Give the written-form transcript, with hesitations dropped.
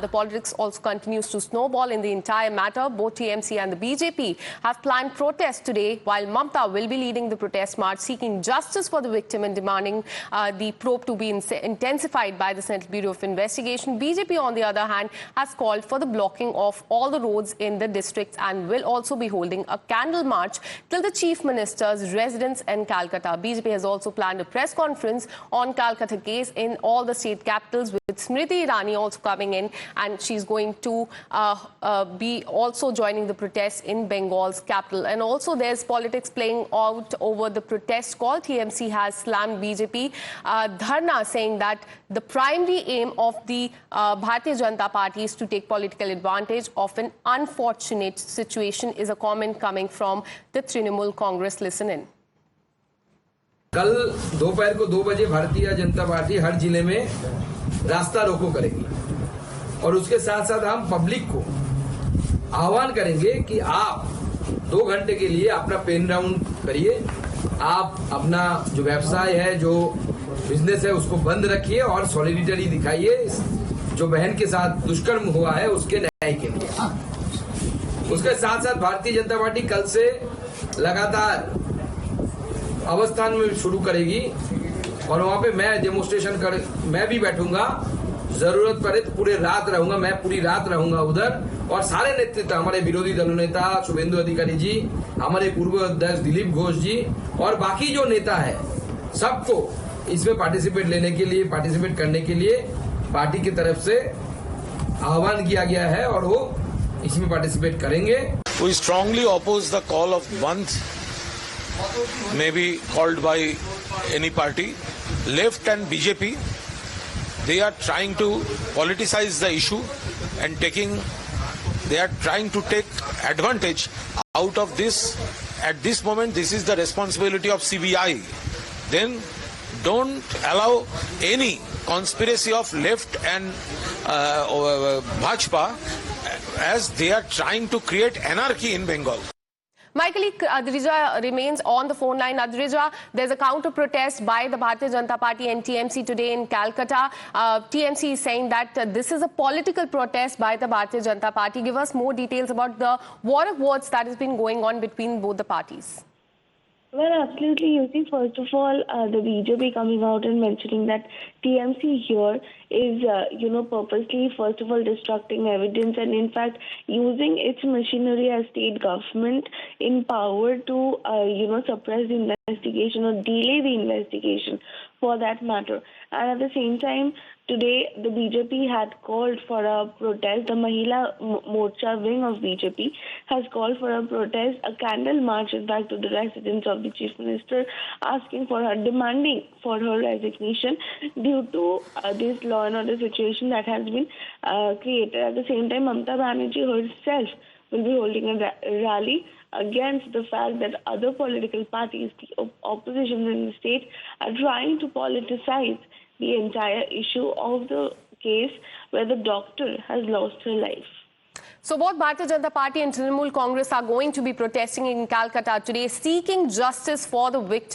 The politics also continues to snowball in the entire matter. Both TMC and the BJP have planned protests today, while Mamta will be leading the protest march seeking justice for the victim and demanding the probe to be intensified by the Central Bureau of Investigation. BJP, on the other hand, has called for the blocking of all the roads in the districts and will also be holding a candle march till the Chief Minister's residence in Calcutta. BJP has also planned a press conference on Calcutta case in all the state capitals, with Smriti Irani also coming in, and she's going to be also joining the protests in Bengal's capital. And also there's politics playing out over the protest call. TMC has slammed BJP dharna, saying that the primary aim of the Bharatiya Janata Party is to take political advantage of an unfortunate situation, is a comment coming from the Trinamool Congress. Listen in. कल दोपहर को 2 बजे Bharatiya Janata party हर जिले में रास्ता रोको करेगी और उसके साथ साथ हम पब्लिक को आह्वान करेंगे कि आप 2 घंटे के लिए अपना पेन डाउन करिए, आप अपना जो व्यवसाय है, जो बिजनेस है, उसको बंद रखिए और सॉलिडिटी दिखाइए जो बहन के साथ दुष्कर्म हुआ है उसके न्याय के लिए। उसके साथ साथ भारतीय जनता पार्टी कल से लगातार अवस्थान में शुरू करेगी और वहां पे मैं डेमोन्स्ट्रेशन मैं भी बैठूंगा, जरूरत पड़े तो पूरे रात रहूंगा, मैं पूरी रात रहूंगा उधर। और सारे नेतृत्व, हमारे विरोधी दल नेता शुभेंदु अधिकारी जी, हमारे पूर्व अध्यक्ष दिलीप घोष जी और बाकी जो नेता है, सबको इसमें पार्टिसिपेट करने के लिए पार्टी की तरफ से आह्वान किया गया है और वो इसमें पार्टिसिपेट करेंगे। We strongly oppose the call of Bandh, may be called by any party. Left and BJP, they are trying to politicize the issue and they are trying to take advantage out of this. At this moment, this is the responsibility of CBI. Then don't allow any conspiracy of left and Bhajpa, as they are trying to create anarchy in Bengal. My colleague Adrija remains on the phone line. Adrija, there's a counter-protest by the Bharatiya Janata Party and TMC today in Calcutta. TMC is saying that this is a political protest by the Bharatiya Janata Party. Give us more details about the war of words that has been going on between both the parties. Well, absolutely. You see, first of all, the BJP coming out and mentioning that TMC here is, purposely, first of all, destructing evidence and, in fact, using its machinery as state government in power to, suppress the investigation or delay the investigation for that matter. And at the same time, today, the BJP had called for a protest. The Mahila Morcha wing of BJP has called for a protest, a candle march, in fact, to the residence of the Chief Minister, asking for her, demanding for her resignation due to this law and order situation that has been created. At the same time, Mamata Banerjee herself will be holding a rally against the fact that other political parties, the opposition in the state, are trying to politicize the entire issue of the case where the doctor has lost her life. So both Bharatiya Janata Party and Trinamool Congress are going to be protesting in Calcutta today, seeking justice for the victims.